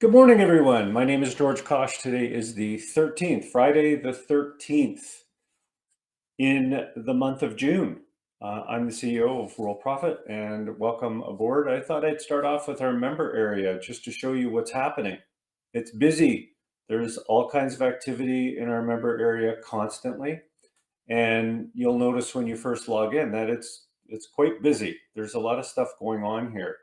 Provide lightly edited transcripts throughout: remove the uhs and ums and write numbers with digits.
Good morning, everyone. My name is George Kosch. Today is the 13th, Friday the 13th in the month of June. I'm the CEO of Worldprofit and welcome aboard. I thought I'd start off with our member area just to show you what's happening. It's busy. There's all kinds of activity in our member area constantly. And you'll notice when you first log in that it's quite busy. There's a lot of stuff going on here.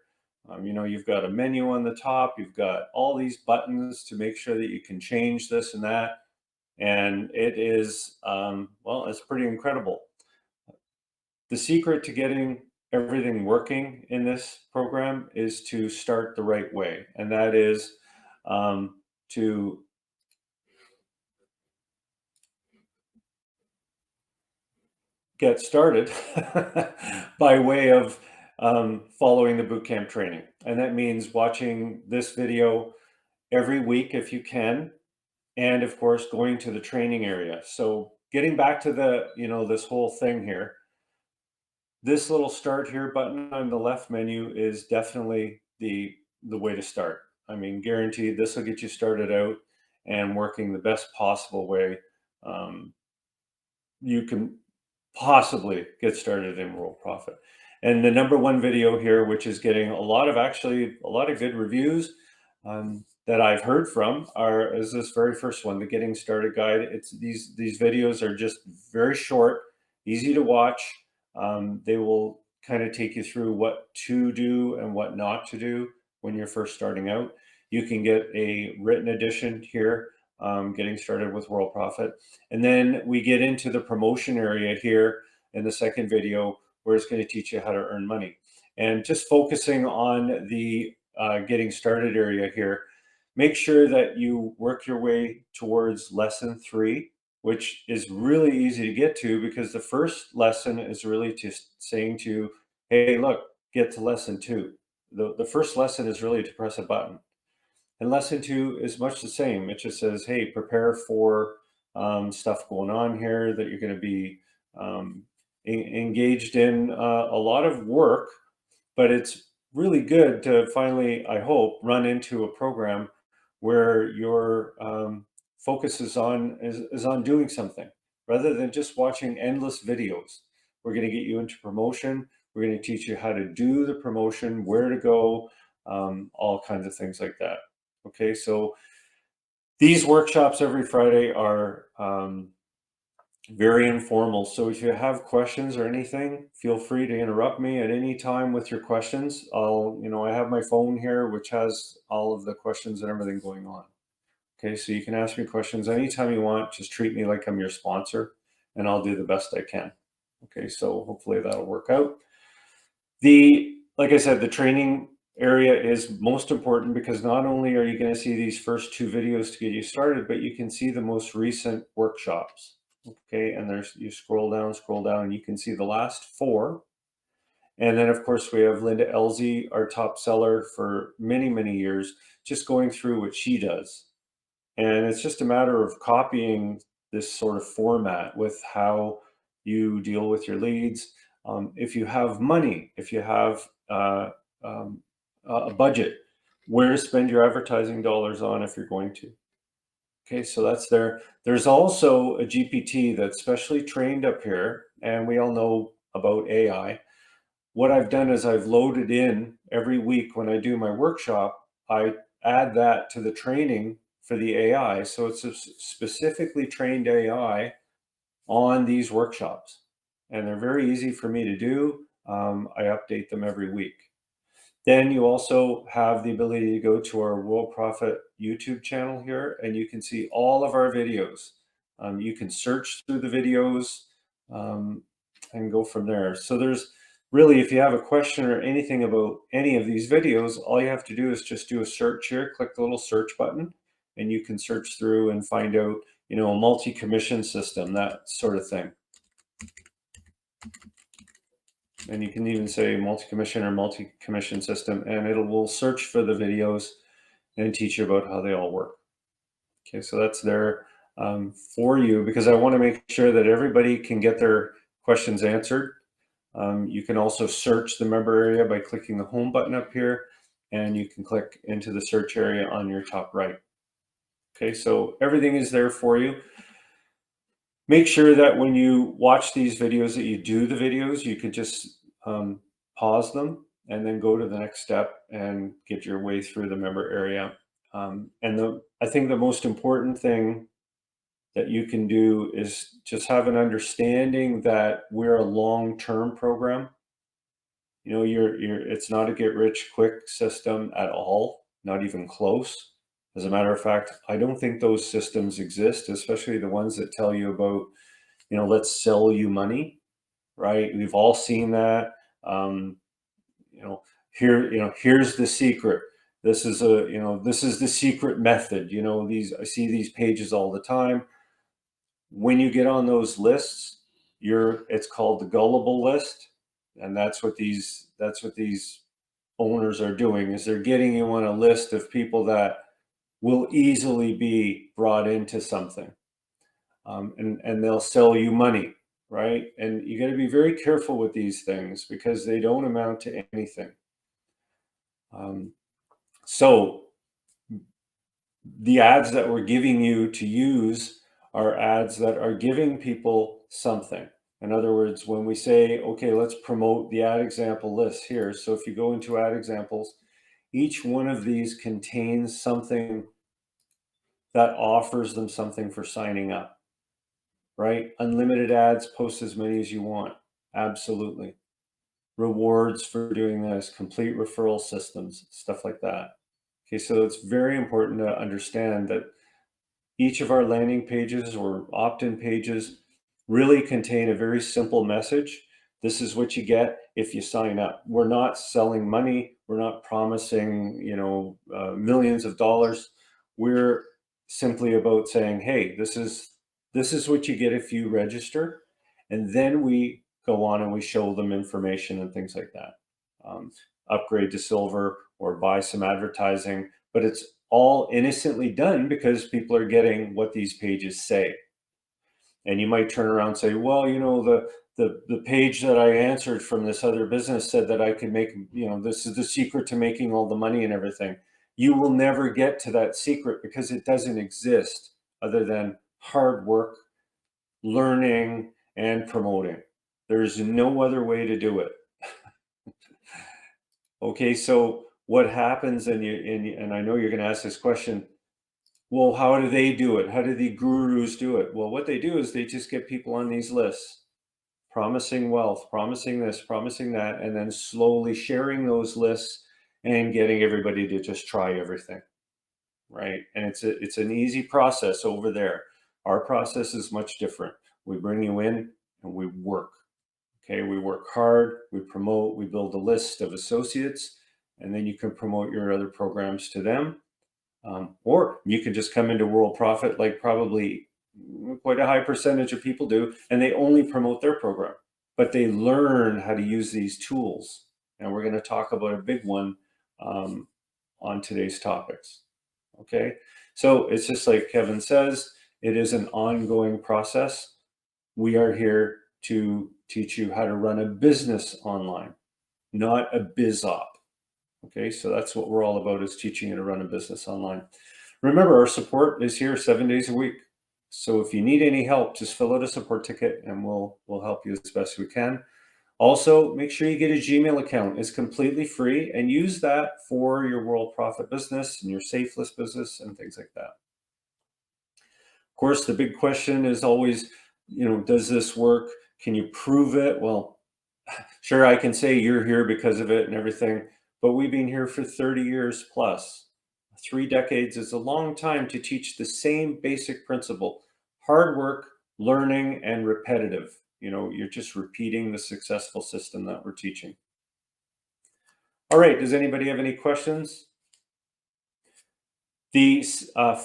You've got a menu on the top, you've got all these buttons to make sure that you can change this and that. And it is, well, it's pretty incredible. The secret to getting everything working in this program is to start the right way. And that is to get started by way of following the bootcamp training. And that means watching this video every week if you can, and of course going to the training area. So getting back to this whole thing here, this little start here button on the left menu is definitely the way to start. I mean, guaranteed this will get you started out and working the best possible way you can possibly get started in Worldprofit. And the number one video here, which is getting a lot of good reviews that I've heard from, is this very first one, the Getting Started Guide. It's these videos are just very short, easy to watch. They will kind of take you through what to do and what not to do when you're first starting out. You can get a written edition here, Getting Started with Worldprofit. And then we get into the promotion area here in the second video, where it's going to teach you how to earn money. And just focusing on the getting started area here, make sure that you work your way towards lesson 3, which is really easy to get to because the first lesson is really just saying to you, hey, look, get to lesson 2. The first lesson is really to press a button. And lesson 2 is much the same. It just says, hey, prepare for stuff going on here that you're going to be engaged in a lot of work, but it's really good to finally, I hope, run into a program where your focus is on doing something rather than just watching endless videos. We're going to get you into promotion. We're going to teach you how to do the promotion, where to go, all kinds of things like that. Okay, so these workshops every Friday are very informal. So if you have questions or anything, feel free to interrupt me at any time with your questions. I have my phone here, which has all of the questions and everything going on. Okay, so you can ask me questions anytime you want. Just treat me like I'm your sponsor, and I'll do the best I can. Okay, so hopefully that'll work out. Like I said, the training area is most important because not only are you going to see these first 2 videos to get you started, but you can see the most recent workshops. Okay, and you scroll down, and you can see the last 4. And then of course we have Linda Elzy, our top seller for many, many years, just going through what she does. And it's just a matter of copying this sort of format with how you deal with your leads. If you have money, if you have a budget, where to spend your advertising dollars on if you're going to. Okay, so that's there. There's also a GPT that's specially trained up here, and we all know about AI. What I've done is I've loaded in every week when I do my workshop, I add that to the training for the AI. So it's a specifically trained AI on these workshops, and they're very easy for me to do. I update them every week. Then you also have the ability to go to our Worldprofit YouTube channel here, and you can see all of our videos. You can search through the videos and go from there. So there's really, if you have a question or anything about any of these videos, all you have to do is just do a search here, click the little search button, and you can search through and find out, a multi-commission system, that sort of thing. And you can even say multi-commission or multi-commission system, and it will search for the videos and teach you about how they all work. Okay, so that's there for you, because I want to make sure that everybody can get their questions answered. You can also search the member area by clicking the home button up here. and you can click into the search area on your top right. Okay, so everything is there for you. Make sure that when you watch these videos that you do the videos, you could just pause them and then go to the next step and get your way through the member area. And I think the most important thing that you can do is just have an understanding that we're a long-term program. You know, it's not a get rich quick system at all, not even close. As a matter of fact, I don't think those systems exist, especially the ones that tell you about, let's sell you money, right? We've all seen that. Um, here's the secret. This is the secret method. I see these pages all the time. When you get on those lists, it's called the gullible list, and that's what these owners are doing, is they're getting you on a list of people that will easily be brought into something, and they'll sell you money, right? And you got to be very careful with these things because they don't amount to anything. So the ads that we're giving you to use are ads that are giving people something. In other words, when we say, okay, let's promote the ad example list here. So if you go into ad examples, each one of these contains something that offers them something for signing up, right? Unlimited ads, post as many as you want. Absolutely. Rewards for doing this, complete referral systems, stuff like that. Okay, so it's very important to understand that each of our landing pages or opt-in pages really contain a very simple message. This is what you get if you sign up. We're not selling money. We're not promising, millions of dollars. We're simply about saying, hey, this is what you get if you register. And then we go on and we show them information and things like that. Upgrade to silver or buy some advertising, but it's all innocently done because people are getting what these pages say. And you might turn around and say, well, the page that I answered from this other business said that I could make, this is the secret to making all the money and everything. You will never get to that secret because it doesn't exist other than hard work, learning, and promoting. There's no other way to do it. Okay, so what happens, and I know you're going to ask this question, well, how do they do it? How do the gurus do it? Well, what they do is they just get people on these lists, promising wealth, promising this, promising that, and then slowly sharing those lists and getting everybody to just try everything, right? And it's an easy process over there. Our process is much different. We bring you in and we work. Okay, we work hard, we promote, we build a list of associates, and then you can promote your other programs to them. Or you can just come into Worldprofit, like probably quite a high percentage of people do, and they only promote their program, but they learn how to use these tools. And we're going to talk about a big one on today's topics. Okay, so it's just like Kevin says, it is an ongoing process. We are here to teach you how to run a business online, not a biz op. Okay, so that's what we're all about, is teaching you to run a business online. Remember, our support is here 7 days a week. So if you need any help, just fill out a support ticket and we'll help you as best we can. Also, make sure you get a Gmail account. It's completely free, and use that for your Worldprofit business and your Safe List business and things like that. Of course, the big question is always, does this work? Can you prove it? Well, sure, I can say you're here because of it and everything, but we've been here for 30 years plus. 3 decades is a long time to teach the same basic principle: hard work, learning, and repetitive. You're just repeating the successful system that we're teaching. All right, does anybody have any questions? The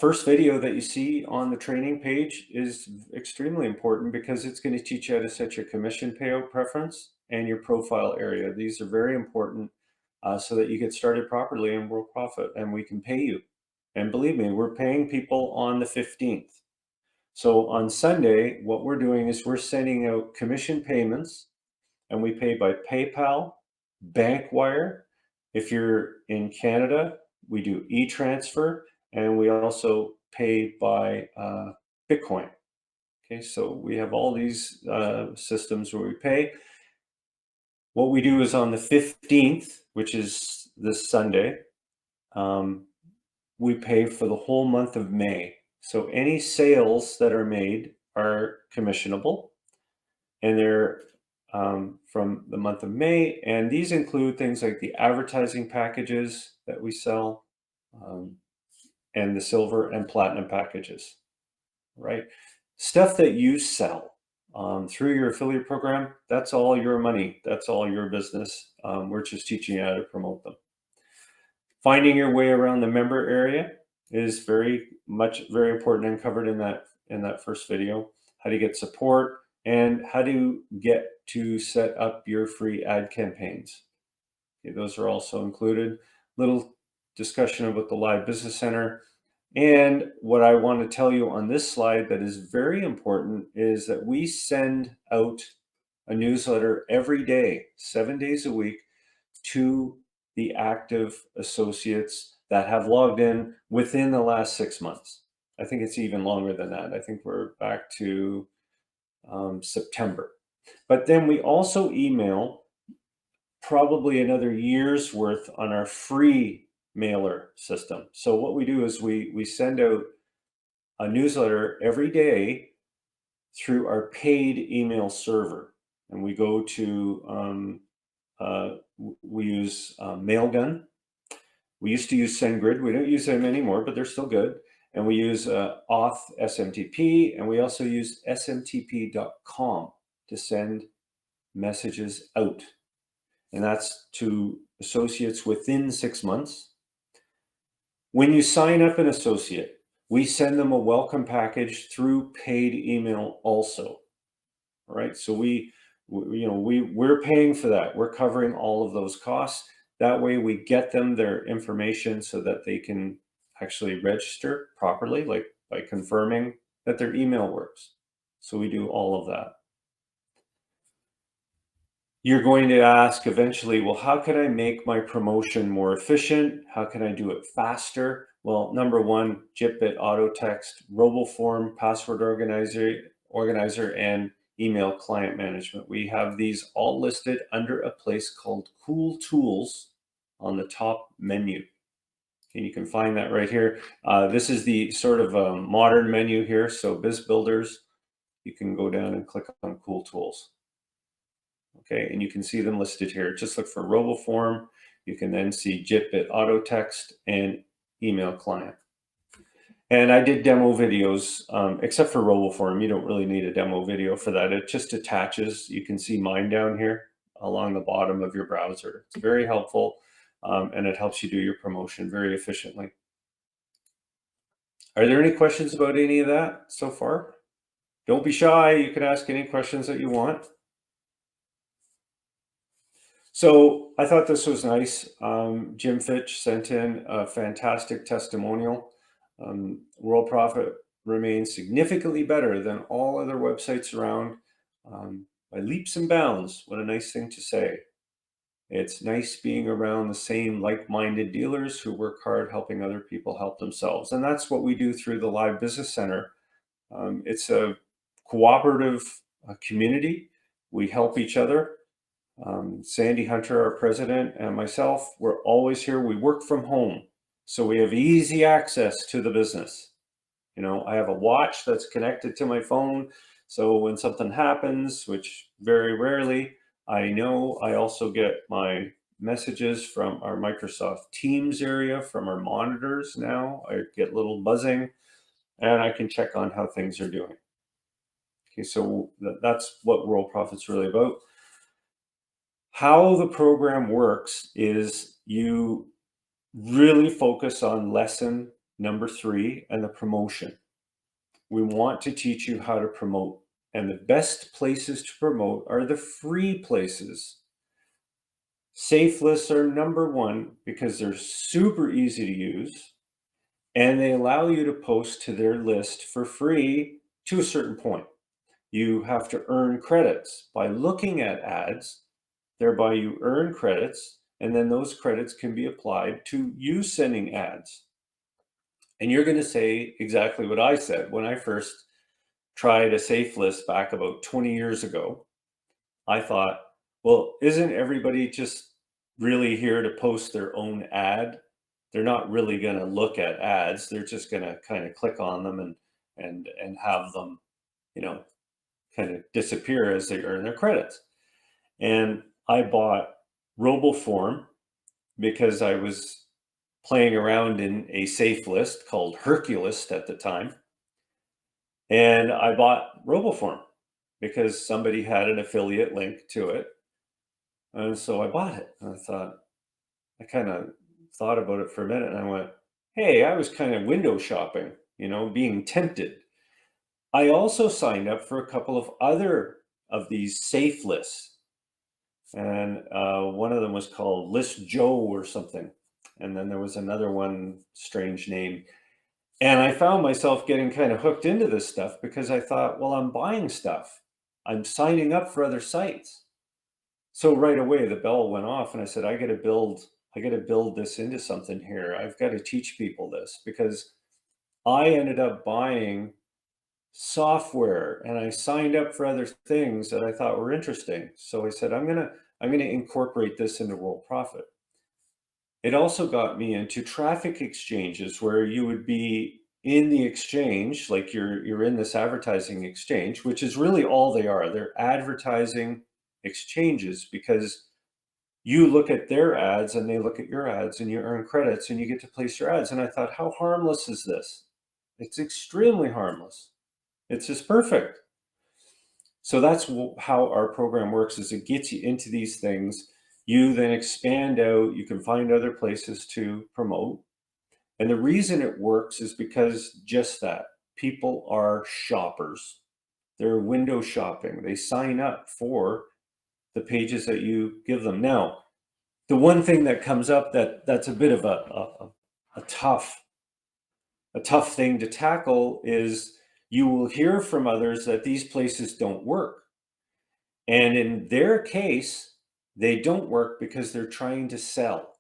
first video that you see on the training page is extremely important because it's going to teach you how to set your commission payout preference and your profile area. These are very important so that you get started properly in Worldprofit and we can pay you. And believe me, we're paying people on the 15th. So on Sunday, what we're doing is we're sending out commission payments, and we pay by PayPal, bank wire, If you're in Canada, we do e-transfer, and we also pay by Bitcoin. Okay, so we have all these systems where we pay. What we do is on the 15th, which is this Sunday, we pay for the whole month of May. So any sales that are made are commissionable, and they're from the month of May. And these include things like the advertising packages that we sell, and the silver and platinum packages, right? Stuff that you sell through your affiliate program, that's all your money. That's all your business. We're just teaching you how to promote them. Finding your way around the member area is very important and covered in that first video. How to get support and how to get to set up your free ad campaigns. Okay, those are also included. Little discussion about the Live Business Center. And what I want to tell you on this slide that is very important is that we send out a newsletter every day, 7 days a week, to the active associates that have logged in within the last 6 months. I think it's even longer than that. I think we're back to September. But then we also email probably another year's worth on our free mailer system. So what we do is we send out a newsletter every day through our paid email server, and we go to we use Mailgun. We used to use SendGrid. We don't use them anymore, but they're still good. And we use Auth SMTP, and we also use smtp.com to send messages out. And that's to associates within 6 months. When you sign up an associate, we send them a welcome package through paid email also. All right, so we're paying for that. We're covering all of those costs. That way we get them their information so that they can actually register properly, like by confirming that their email works. So we do all of that. You're going to ask eventually, well, how can I make my promotion more efficient? How can I do it faster? Well, number one, Jitbit auto text, RoboForm, password organizer, and email client management. We have these all listed under a place called Cool Tools on the top menu. And you can find that right here. This is the sort of modern menu here. So Biz Builders, you can go down and click on Cool Tools. Okay, and you can see them listed here. Just look for RoboForm. You can then see Jitbit auto text and email client. And I did demo videos, except for RoboForm. You don't really need a demo video for that. It just attaches. You can see mine down here along the bottom of your browser. It's very helpful, and it helps you do your promotion very efficiently. Are there any questions about any of that so far? Don't be shy. You can ask any questions that you want. So I thought this was nice. Jim Fitch sent in a fantastic testimonial. Worldprofit remains significantly better than all other websites around by leaps and bounds. What a nice thing to say. It's nice being around the same like-minded dealers who work hard helping other people help themselves. And that's what we do through the Live Business Center. It's a cooperative community. We help each other. Sandy Hunter, our president, and myself, we're always here. We work from home, so we have easy access to the business. You know, I have a watch that's connected to my phone, so when something happens, which very rarely, I know I also get my messages from our Microsoft Teams area, from our monitors now. I get a little buzzing, and I can check on how things are doing. Okay, so that's what Worldprofit's really about. How the program works is you really focus on lesson number 3 and the promotion. We want to teach you how to promote, and the best places to promote are the free places. Safe lists are number 1 because they're super easy to use, and they allow you to post to their list for free to a certain point. You have to earn credits by looking at ads. Thereby you earn credits, And then those credits can be applied to you sending ads. And you're going to say exactly what I said when I first tried a safe list back about 20 years ago. I thought, well, isn't everybody just really here to post their own ad? They're not really going to look at ads. They're just going to kind of click on them and have them, you know, kind of disappear as they earn their credits. And I bought RoboForm because I was playing around in a safe list called Herculist at the time. And I bought RoboForm because somebody had an affiliate link to it. And so I bought it. And I kind of thought about it for a minute and I went, hey, I was kind of window shopping, being tempted. I also signed up for a couple of other of these safe lists. And one of them was called List Joe or something. And then there was another one, strange name. And I found myself getting kind of hooked into this stuff because I thought, well, I'm buying stuff. I'm signing up for other sites. So right away the bell went off and I said, I got to build this into something here. I've got to teach people this because I ended up buying software and I signed up for other things that I thought were interesting. So I said, I'm going to incorporate this into Worldprofit. It also got me into traffic exchanges where you would be in the exchange, like you're in this advertising exchange, which is really all they are. They're advertising exchanges because you look at their ads and they look at your ads and you earn credits and you get to place your ads. And I thought, how harmless is this? It's extremely harmless. It's just perfect. So that's how our program works, is it gets you into these things. You then expand out, you can find other places to promote. And the reason it works is because just that, people are shoppers. They're window shopping. They sign up for the pages that you give them. Now, the one thing that comes up that's a bit of a tough thing to tackle is you will hear from others that these places don't work. And in their case, they don't work because they're trying to sell.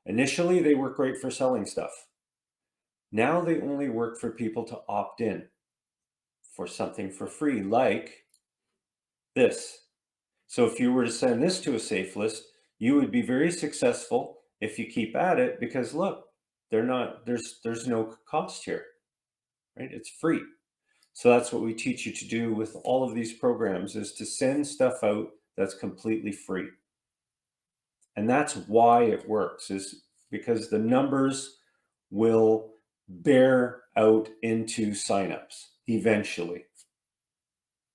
Initially, they work great for selling stuff. Now they only work for people to opt in for something for free, like this. So if you were to send this to a safe list, you would be very successful if you keep at it because look, there's no cost here, right? It's free. So that's what we teach you to do with all of these programs, is to send stuff out that's completely free. And that's why it works, is because the numbers will bear out into signups eventually.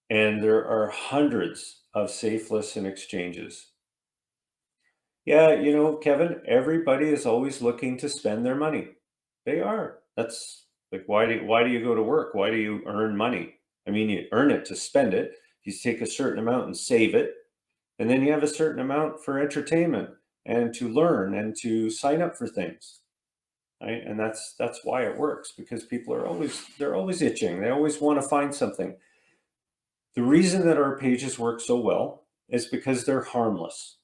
And there are hundreds of safe lists and exchanges. Yeah, Kevin, everybody is always looking to spend their money. They are. That's like, why do you go to work? Why do you earn money? I mean, you earn it to spend it. You take a certain amount and save it. And then you have a certain amount for entertainment and to learn and to sign up for things. Right? And that's why it works, because people they're always itching. They always want to find something. The reason that our pages work so well is because they're harmless.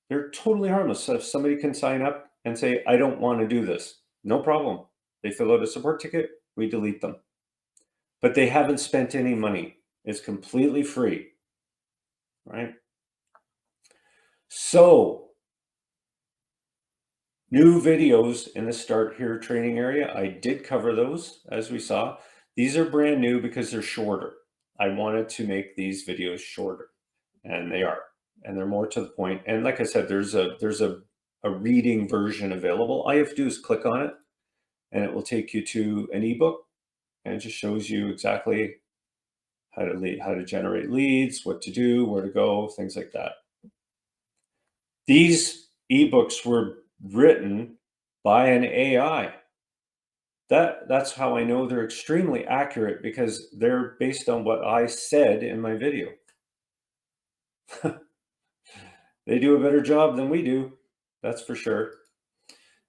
They're totally harmless. So if somebody can sign up and say, I don't want to do this, no problem. They fill out a support ticket, we delete them. But they haven't spent any money. It's completely free, right? So, new videos in the Start Here training area. I did cover those, as we saw. These are brand new because they're shorter. I wanted to make these videos shorter, and they are. And they're more to the point. And like I said, there's a reading version available. All you have to do is click on it, and it will take you to an ebook, and it just shows you exactly how to generate leads, what to do, where to go, things like that. These ebooks were written by an AI. That's how I know they're extremely accurate, because they're based on what I said in my video. They do a better job than we do, that's for sure.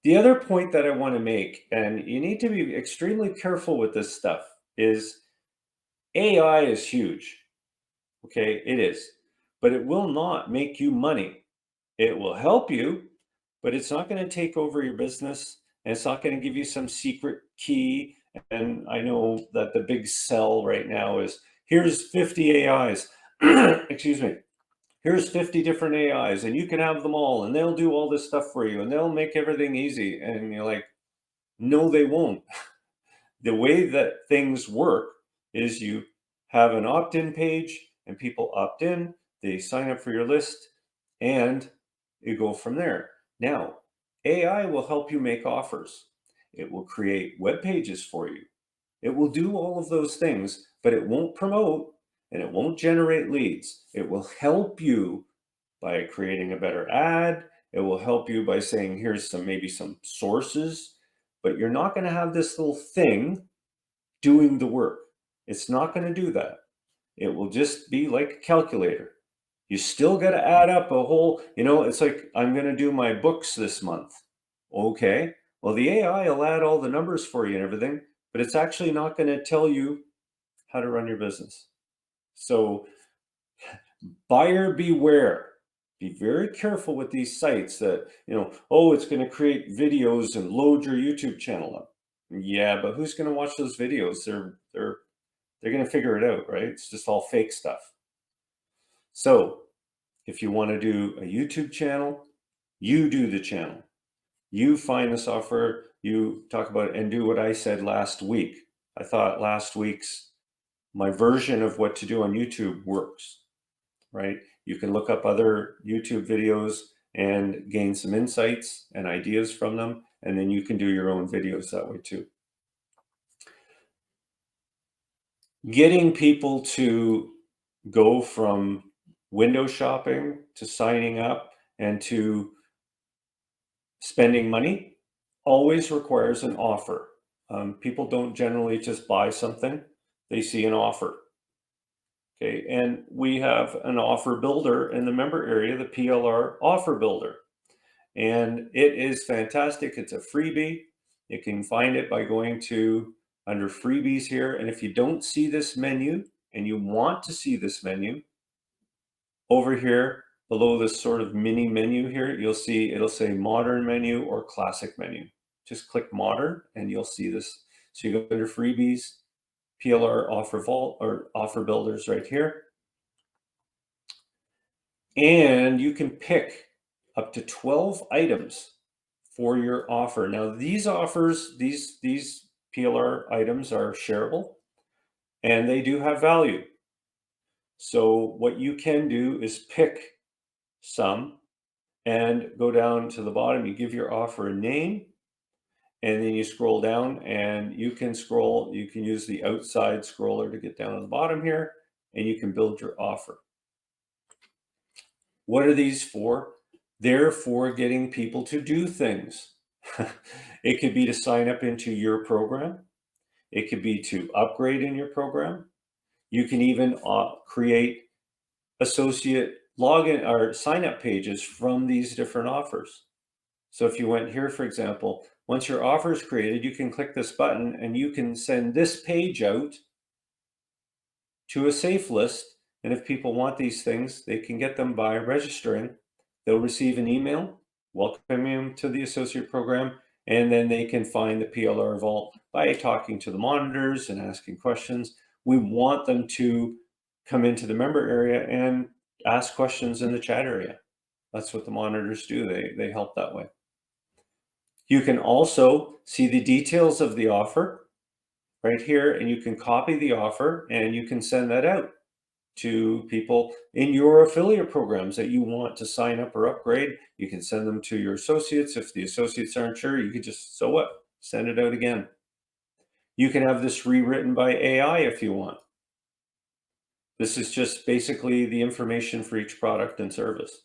The other point that I want to make, and you need to be extremely careful with this stuff, is AI is huge. Okay, it is. But it will not make you money. It will help you, but it's not going to take over your business, and it's not going to give you some secret key. And I know that the big sell right now is, here's 50 AIs. Excuse me. Here's 50 different AIs, and you can have them all, and they'll do all this stuff for you, and they'll make everything easy. And you're like, no, they won't. The way that things work is you have an opt-in page, and people opt in, they sign up for your list, and you go from there. Now, AI will help you make offers. It will create web pages for you. It will do all of those things, but it won't promote and it won't generate leads. It will help you by creating a better ad. It will help you by saying, here's some, maybe some sources, but you're not going to have this little thing doing the work. It's not going to do that. It will just be like a calculator. You still got to add up a whole, it's like, I'm going to do my books this month. Okay. Well, the AI will add all the numbers for you and everything, but it's actually not going to tell you how to run your business. So buyer beware. Be very careful with these sites that, oh, it's going to create videos and load your YouTube channel up. Yeah, but who's going to watch those videos? They're going to figure it out, right? It's just all fake stuff. So if you want to do a YouTube channel, you do the channel. You find the software, you talk about it, and do what I said last week. I thought last week's, my version of what to do on YouTube works, right? You can look up other YouTube videos and gain some insights and ideas from them, and then you can do your own videos that way too. Getting people to go from window shopping to signing up and to spending money always requires an offer. People don't generally just buy something, they see an offer. Okay, and we have an offer builder in the member area, the PLR offer builder. And it is fantastic. It's a freebie. You can find it by going to under freebies here. And if you don't see this menu and you want to see this menu, over here below this sort of mini menu here, you'll see it'll say modern menu or classic menu. Just click modern and you'll see this. So you go under freebies, PLR offer vault or offer builders right here. And you can pick up to 12 items for your offer. Now these offers, these PLR items are shareable and they do have value. So what you can do is pick some and go down to the bottom. You give your offer a name, and then you scroll down, and you can scroll. You can use the outside scroller to get down to the bottom here, and you can build your offer. What are these for? They're for getting people to do things. It could be to sign up into your program. It could be to upgrade in your program. You can even create associate login or sign up pages from these different offers. So if you went here, for example, once your offer is created, you can click this button and you can send this page out to a safe list. And if people want these things, they can get them by registering. They'll receive an email welcoming them to the associate program, and then they can find the PLR vault by talking to the monitors and asking questions. We want them to come into the member area and ask questions in the chat area. That's what the monitors do. They help that way. You can also see the details of the offer right here, and you can copy the offer and you can send that out to people in your affiliate programs that you want to sign up or upgrade. You can send them to your associates. If the associates aren't sure, you could just, so what, send it out again. You can have this rewritten by AI if you want. This is just basically the information for each product and service.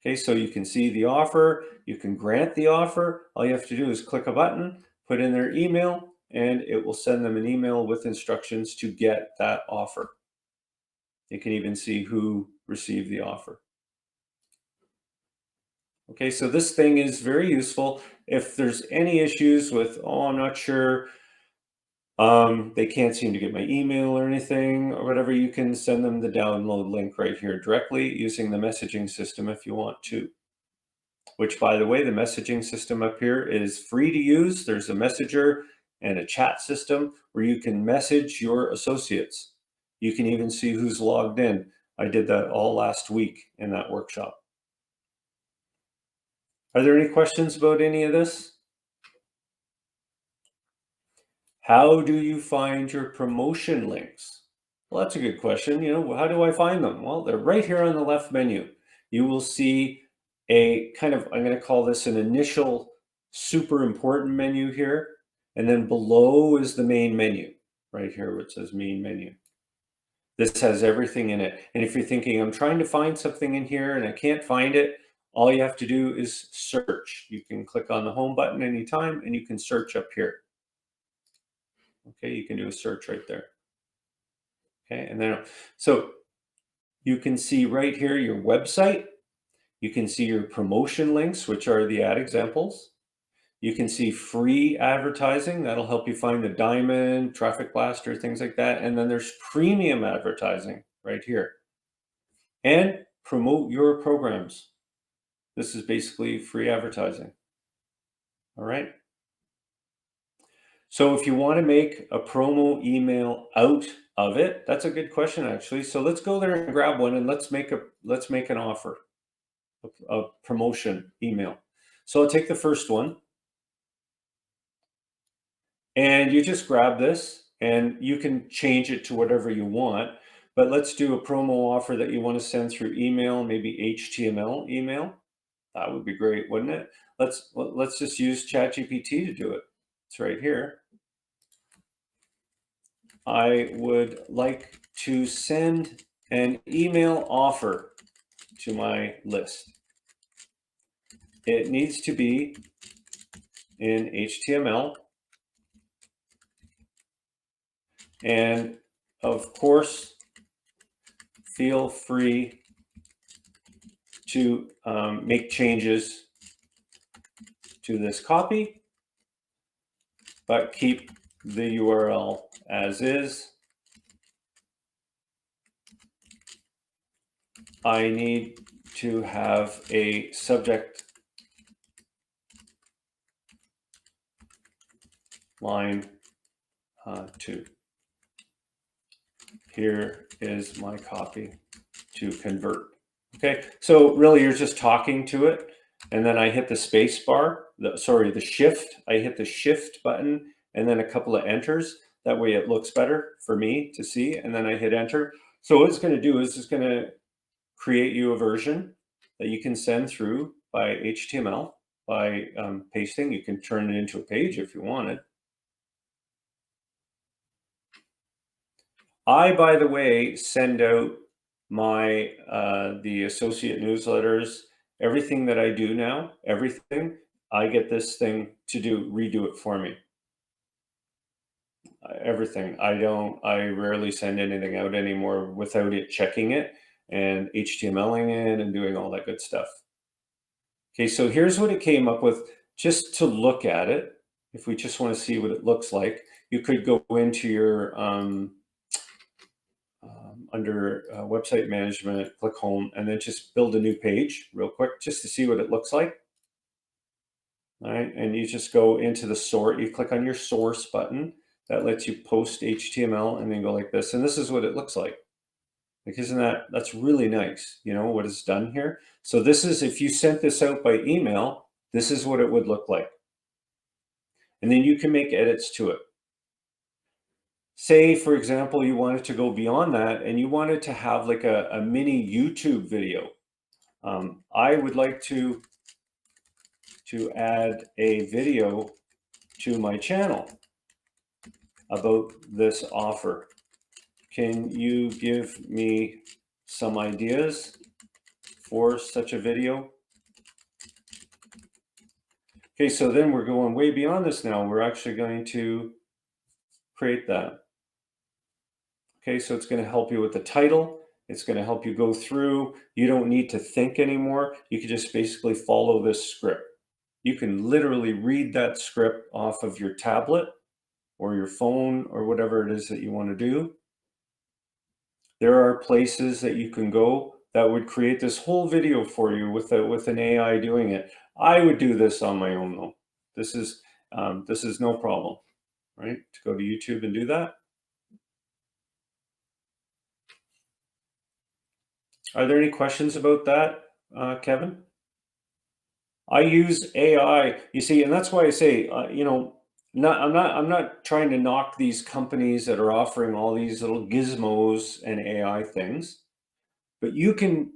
Okay, so you can see the offer, you can grant the offer. All you have to do is click a button, put in their email, and it will send them an email with instructions to get that offer. You can even see who received the offer. Okay, so this thing is very useful. If there's any issues with, oh, I'm not sure, they can't seem to get my email or anything or whatever, you can send them the download link right here directly using the messaging system if you want to. which, by the way, the messaging system up here is free to use. There's a messenger and a chat system where you can message your associates. You can even see who's logged in. I did that all last week in that workshop. Are there any questions about any of this? How do you find your promotion links? Well, that's a good question. How do I find them? Well, they're right here on the left menu. You will see a kind of, I'm going to call this an initial super important menu here. And then below is the main menu right here, where it says main menu. This has everything in it. And if you're thinking, I'm trying to find something in here and I can't find it, all you have to do is search. You can click on the home button anytime and you can search up here. Okay, you can do a search right there. Okay, and then, so you can see right here your website. You can see your promotion links, which are the ad examples. You can see free advertising. That'll help you find the diamond, traffic blaster, things like that. And then there's premium advertising right here. And promote your programs. This is basically free advertising. All right. So if you want to make a promo email out of it, that's a good question, actually. So let's go there and grab one and let's make an offer, a promotion email. So I'll take the first one. And you just grab this and you can change it to whatever you want. But let's do a promo offer that you want to send through email, maybe HTML email. That would be great, wouldn't it? Let's just use ChatGPT to do it. It's right here. I would like to send an email offer to my list. It needs to be in HTML. And of course, feel free to make changes to this copy, but keep the URL as is. I need to have a subject line 2. Here is my copy to convert. Okay, so really you're just talking to it, and then I hit the space bar, the shift. I hit the shift button and then a couple of enters. That way it looks better for me to see, and then I hit enter. So what it's going to do is it's going to create you a version that you can send through by HTML, by pasting. You can turn it into a page if you wanted. I, by the way, send out my the associate newsletters, everything that I do now, everything, I get this thing to redo it for me. Everything. I rarely send anything out anymore without it checking it and HTMLing it and doing all that good stuff. Okay, so here's what it came up with. Just to look at it, if we just want to see what it looks like, you could go into your under website management, click home, and then just build a new page real quick just to see what it looks like. All right, and you just go into the sort, you click on your source button. That lets you post HTML and then go like this. And this is what it looks like. Like, that's really nice, what it's done here. So this is, if you sent this out by email, this is what it would look like. And then you can make edits to it. Say, for example, you wanted to go beyond that and you wanted to have like a mini YouTube video. I would like to add a video to my channel about this offer. Can you give me some ideas for such a video? Okay, so then we're going way beyond this now. We're actually going to create that. Okay, so it's going to help you with the title. It's going to help you go through. You don't need to think anymore. You can just basically follow this script. You can literally read that script off of your tablet or your phone or whatever it is that you want to do. There are places that you can go that would create this whole video for you with an AI doing it. I would do this on my own though. This is no problem, right? To go to YouTube and do that. Are there any questions about that, Kevin? I use AI, you see, and that's why I say, I'm not trying to knock these companies that are offering all these little gizmos and AI things, but you can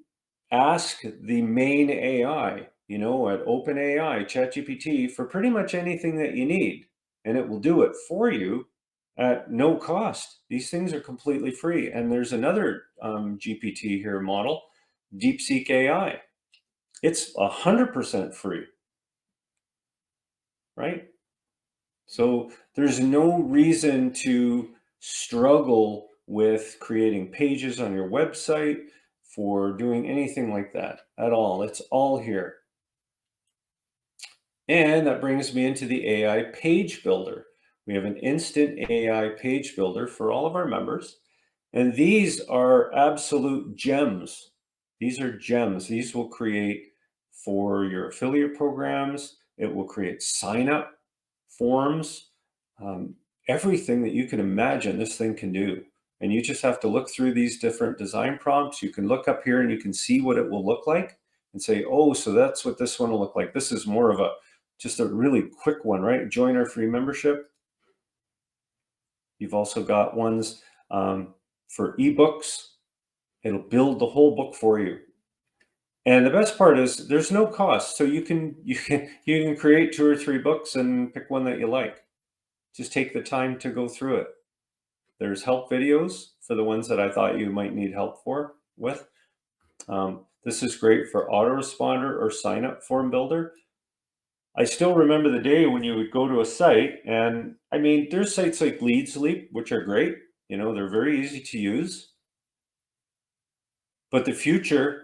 ask the main AI, at OpenAI, ChatGPT, for pretty much anything that you need, and it will do it for you at no cost. These things are completely free. And there's another GPT here model, DeepSeek AI. It's 100% free, right? So there's no reason to struggle with creating pages on your website, for doing anything like that at all. It's all here. And that brings me into the AI page builder. We have an instant AI page builder for all of our members. And these are absolute gems. These are gems. These will create for your affiliate programs. It will create sign up forms, everything that you can imagine this thing can do. And you just have to look through these different design prompts. You can look up here and you can see what it will look like and say, oh, so that's what this one will look like. This is more of just a really quick one, right? Join our free membership. You've also got ones for ebooks. It'll build the whole book for you. And the best part is there's no cost. So you can create 2 or 3 books and pick one that you like. Just take the time to go through it. There's help videos for the ones that I thought you might need help with. This is great for autoresponder or sign up form builder. I still remember the day when you would go to a site, and I mean, there's sites like Leads Leap, which are great. They're very easy to use. But the future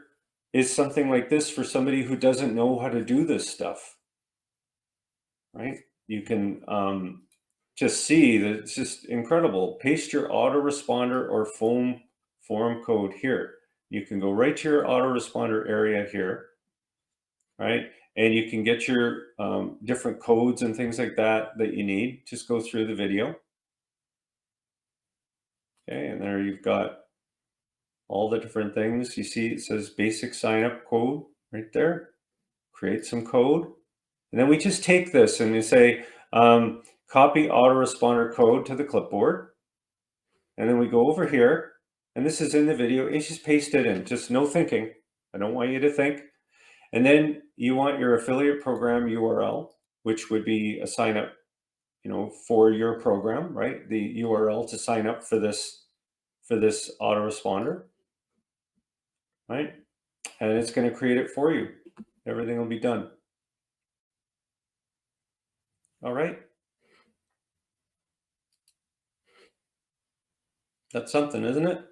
is something like this for somebody who doesn't know how to do this stuff, right? You can just see that it's just incredible. Paste your autoresponder or form code here. You can go right to your autoresponder area here, right? And you can get your different codes and things like that you need. Just go through the video. Okay, and there you've got all the different things. You see it says basic sign up code right there. Create some code. And then we just take this and we say, copy autoresponder code to the clipboard. And then we go over here, and this is in the video, and just paste it in, just no thinking. I don't want you to think. And then you want your affiliate program URL, which would be a sign up, for your program, right? The URL to sign up for this autoresponder, right? And it's going to create it for you. Everything will be done. All right. That's something, isn't it?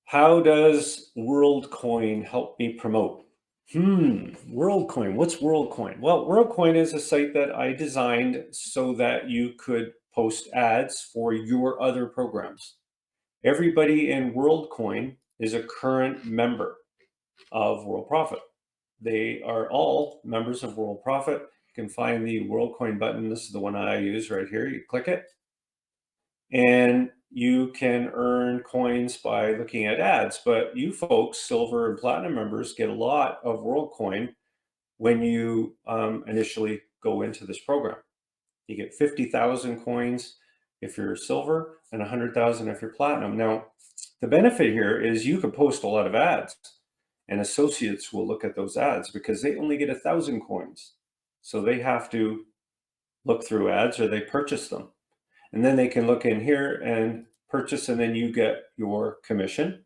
How does WorldCoin help me promote? WorldCoin. What's WorldCoin? Well, WorldCoin is a site that I designed so that you could post ads for your other programs. Everybody in WorldCoin is a current member of Worldprofit. They are all members of Worldprofit. You can find the WorldCoin button. This is the one I use right here. You click it, and you can earn coins by looking at ads. But you folks, silver and platinum members, get a lot of WorldCoin when you initially go into this program. You get 50,000 coins if you're silver and 100,000 if you're platinum. Now, the benefit here is you can post a lot of ads, and associates will look at those ads because they only get 1,000 coins. So they have to look through ads or they purchase them. And then they can look in here and purchase, and then you get your commission.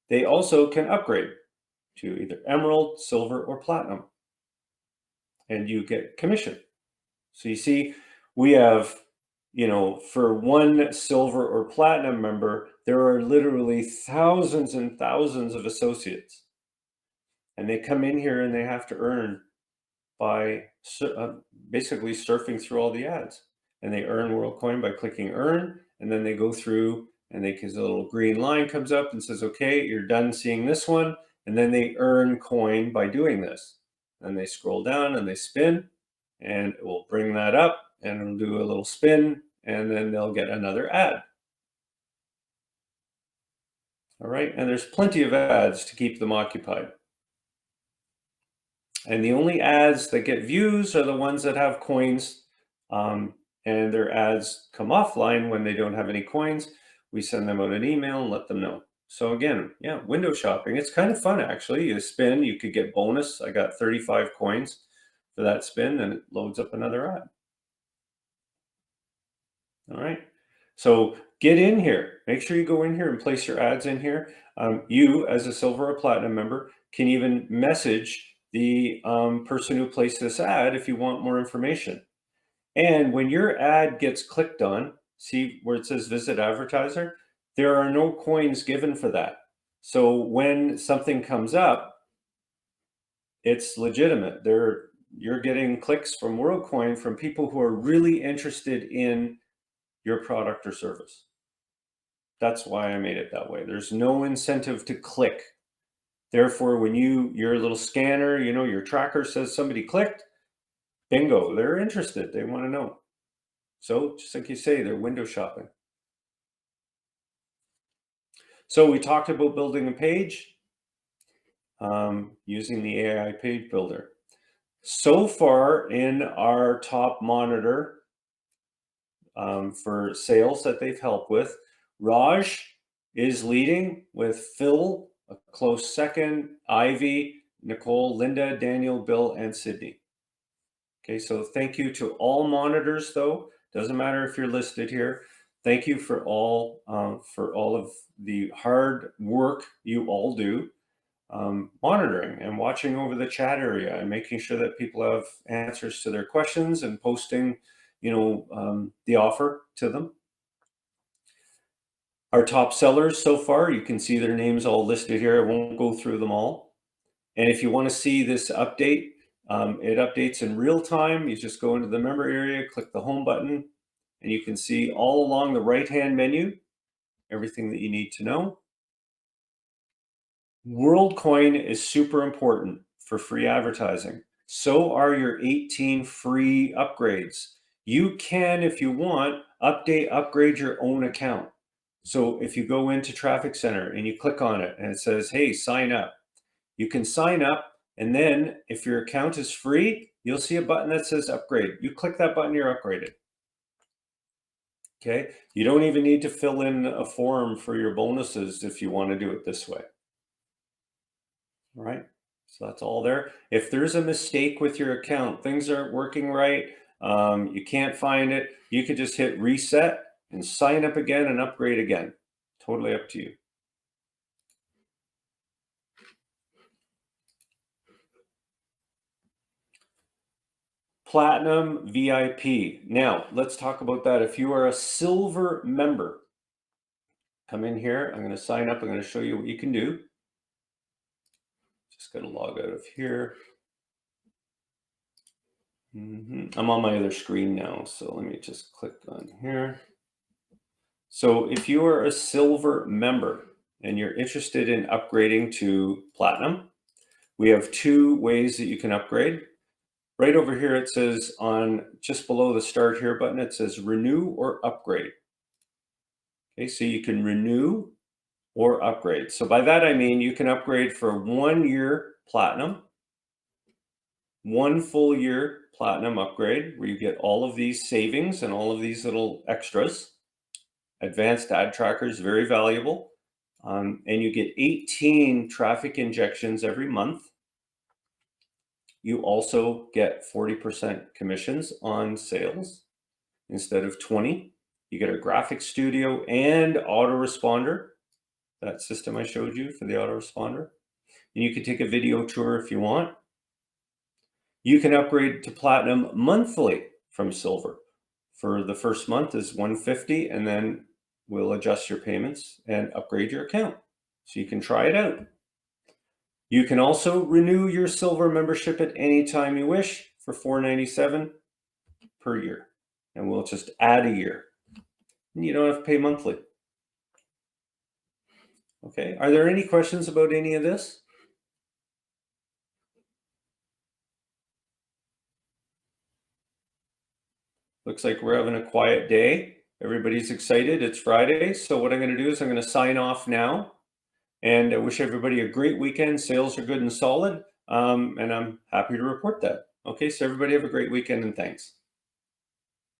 They also can upgrade to either emerald, silver, or platinum, and you get commission. So you see, we have, for one silver or platinum member, there are literally thousands and thousands of associates. And they come in here and they have to earn by basically surfing through all the ads. And they earn WorldCoin by clicking earn, and then they go through and a little green line comes up and says, okay, you're done seeing this one. And then they earn coin by doing this. And they scroll down and they spin, and it will bring that up and it'll do a little spin, and then they'll get another ad. All right, and there's plenty of ads to keep them occupied. And the only ads that get views are the ones that have coins, and their ads come offline when they don't have any coins. We send them out an email and let them know. So again, yeah, window shopping. It's kind of fun, actually. You spin, you could get bonus. I got 35 coins for that spin, and it loads up another ad. All right. So get in here. Make sure you go in here and place your ads in here. You, as a silver or platinum member, can even message the person who placed this ad if you want more information. And when your ad gets clicked on, see where it says visit advertiser, there are no coins given for that. So when something comes up, it's legitimate. You're getting clicks from WorldCoin from people who are really interested in your product or service. That's why I made it that way. There's no incentive to click. Therefore, when your little scanner, your tracker says somebody clicked, bingo, they're interested. They want to know. So just like you say, they're window shopping. So we talked about building a page using the AI page builder. So far in our top monitor for sales that they've helped with, Raj is leading with Phil, a close second, Ivy, Nicole, Linda, Daniel, Bill, and Sydney. Okay, so thank you to all monitors, though. Doesn't matter if you're listed here. Thank you for all of the hard work you all do, monitoring and watching over the chat area and making sure that people have answers to their questions and posting, the offer to them. Our top sellers so far, you can see their names all listed here. I won't go through them all. And if you want to see this update, it updates in real time. You just go into the member area, click the home button, and you can see all along the right-hand menu, everything that you need to know. WorldCoin is super important for free advertising. So are your 18 free upgrades. You can, if you want, upgrade your own account. So if you go into Traffic Center and you click on it and it says, hey, sign up, you can sign up. And then if your account is free, you'll see a button that says upgrade. You click that button, you're upgraded. Okay. You don't even need to fill in a form for your bonuses if you want to do it this way. All right. So that's all there. If there's a mistake with your account, things aren't working right, you can't find it, you could just hit reset and sign up again and upgrade again. Totally up to you. Platinum VIP. Now, let's talk about that. If you are a silver member, come in here. I'm going to sign up. I'm going to show you what you can do. Just got to log out of here. I'm on my other screen now, so let me just click on here. So if you are a silver member and you're interested in upgrading to platinum, we have two ways that you can upgrade. Right over here, it says on just below the start here button, it says renew or upgrade. Okay, so you can renew or upgrade. So by that, I mean you can upgrade for 1 year platinum, 1 full year platinum upgrade, where you get all of these savings and all of these little extras. Advanced ad tracker is very valuable. And you get 18 traffic injections every month. You also get 40% commissions on sales instead of 20. You get a graphic studio and autoresponder, that system I showed you for the autoresponder. And you can take a video tour if you want. You can upgrade to platinum monthly from silver. For the first month is $150, and then we'll adjust your payments and upgrade your account. So you can try it out. You can also renew your silver membership at any time you wish for $497 per year. And we'll just add a year. You don't have to pay monthly. Okay. Are there any questions about any of this? Looks like we're having a quiet day. Everybody's excited. It's Friday. So what I'm going to do is I'm going to sign off now, and I wish everybody a great weekend. Sales are good and solid. And I'm happy to report that. Okay. So everybody have a great weekend, and thanks.